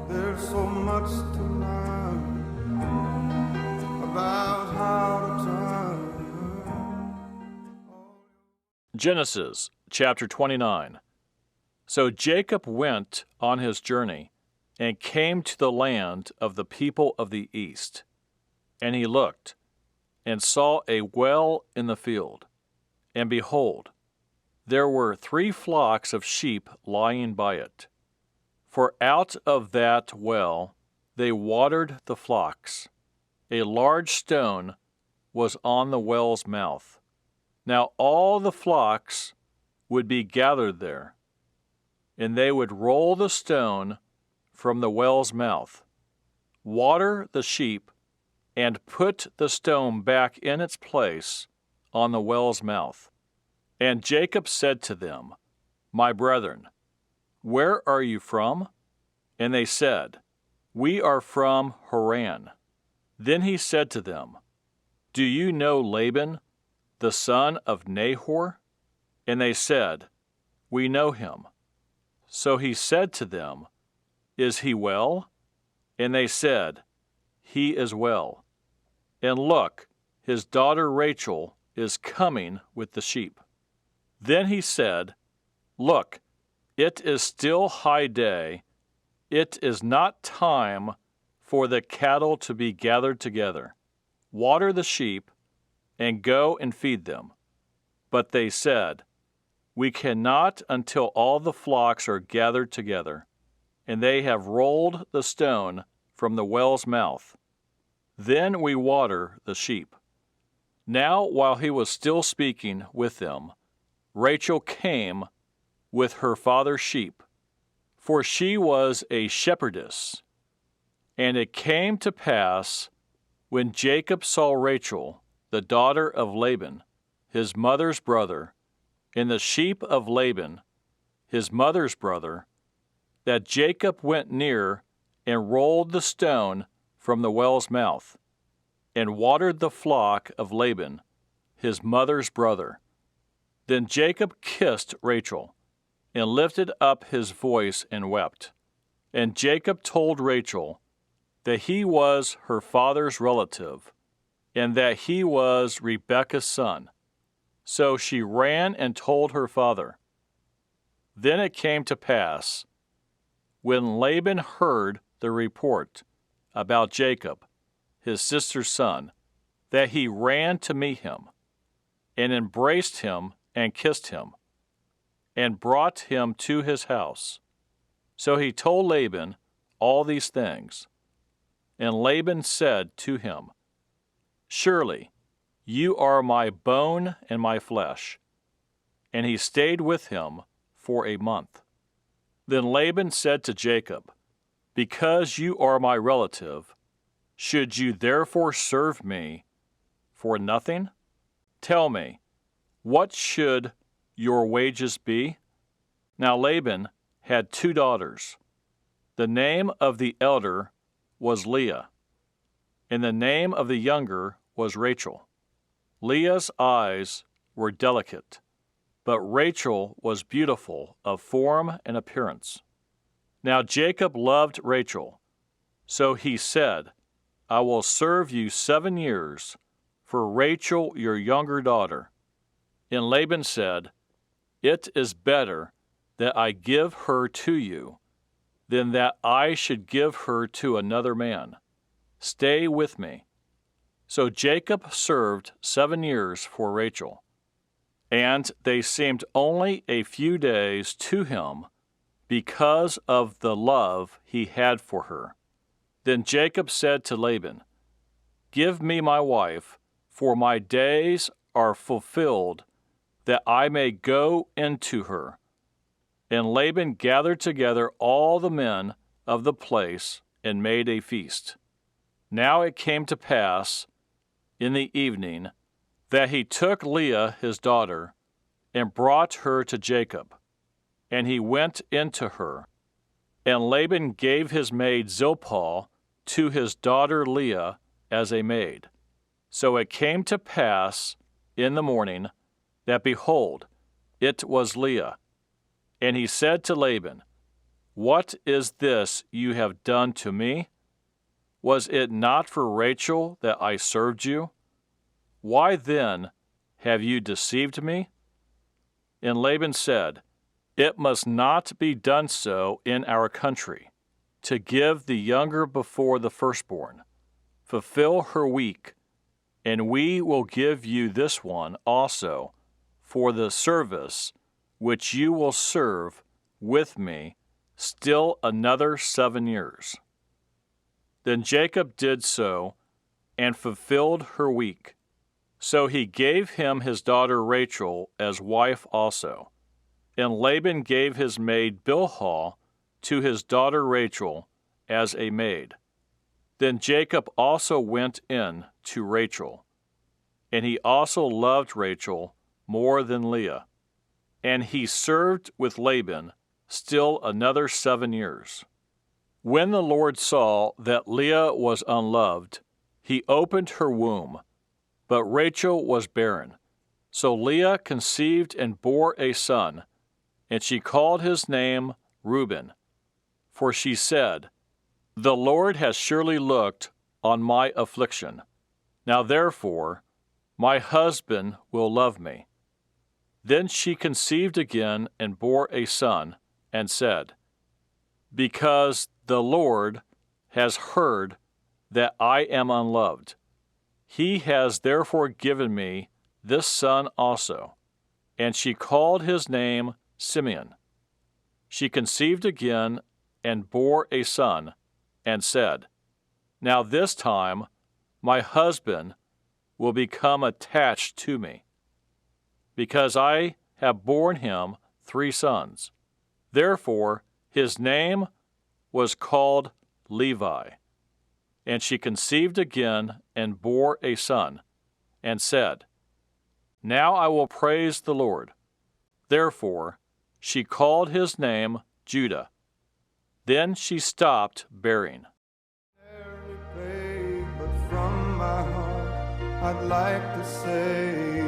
There's so much to learn about how to turn. Genesis chapter 29. So Jacob went on his journey and came to the land of the people of the east. And he looked and saw a well in the field. And behold, there were 3 flocks of sheep lying by it. For out of that well they watered the flocks. A large stone was on the well's mouth. Now all the flocks would be gathered there, and they would roll the stone from the well's mouth, water the sheep, and put the stone back in its place on the well's mouth. And Jacob said to them, My brethren, where are you from? And they said, We are from Haran. Then he said to them, Do you know Laban, the son of Nahor? And they said, We know him. So he said to them, Is he well? And they said, He is well. And look, his daughter Rachel is coming with the sheep. Then he said, Look, it is still high day. It is not time for the cattle to be gathered together. Water the sheep, and go and feed them. But they said, We cannot until all the flocks are gathered together, and they have rolled the stone from the well's mouth. Then we water the sheep. Now while he was still speaking with them, Rachel came with her father's sheep, for she was a shepherdess. And it came to pass, when Jacob saw Rachel, the daughter of Laban, his mother's brother, and the sheep of Laban, his mother's brother, that Jacob went near and rolled the stone from the well's mouth, and watered the flock of Laban, his mother's brother. Then Jacob kissed Rachel, and lifted up his voice and wept. And Jacob told Rachel that he was her father's relative, and that he was Rebekah's son. So she ran and told her father. Then it came to pass, when Laban heard the report about Jacob, his sister's son, that he ran to meet him, and embraced him and kissed him, and brought him to his house. So he told Laban all these things. And Laban said to him, Surely you are my bone and my flesh. And he stayed with him for a month. Then Laban said to Jacob, Because you are my relative, should you therefore serve me for nothing? Tell me, what should your wages be? Now Laban had 2 daughters. The name of the elder was Leah, and the name of the younger was Rachel. Leah's eyes were delicate, but Rachel was beautiful of form and appearance. Now Jacob loved Rachel, so he said, I will serve you 7 years for Rachel your younger daughter. And Laban said, It is better that I give her to you than that I should give her to another man. Stay with me. So Jacob served 7 years for Rachel, and they seemed only a few days to him because of the love he had for her. Then Jacob said to Laban, Give me my wife, for my days are fulfilled, that I may go into her. And Laban gathered together all the men of the place and made a feast. Now it came to pass in the evening that he took Leah his daughter and brought her to Jacob, and he went into her. And Laban gave his maid Zilpah to his daughter Leah as a maid. So it came to pass in the morning that, behold, it was Leah. And he said to Laban, What is this you have done to me? Was it not for Rachel that I served you? Why then have you deceived me?" And Laban said, "It must not be done so in our country, to give the younger before the firstborn. Fulfill her week, and we will give you this one also for the service which you will serve with me still another 7 years." Then Jacob did so, and fulfilled her week. So he gave him his daughter Rachel as wife also. And Laban gave his maid Bilhah to his daughter Rachel as a maid. Then Jacob also went in to Rachel, and he also loved Rachel more than Leah. And he served with Laban still another 7 years. When the Lord saw that Leah was unloved, he opened her womb, but Rachel was barren. So Leah conceived and bore a son, and she called his name Reuben. For she said, "The Lord has surely looked on my affliction. Now therefore, my husband will love me." Then she conceived again and bore a son, and said, "Because the Lord has heard that I am unloved, he has therefore given me this son also." And she called his name Simeon. She conceived again and bore a son, and said, "Now this time my husband will become attached to me, because I have borne him 3 sons. Therefore his name was called Levi. And she conceived again and bore a son, and said, "Now I will praise the Lord." Therefore she called his name Judah. Then she stopped bearing. But from my heart, I'd like to say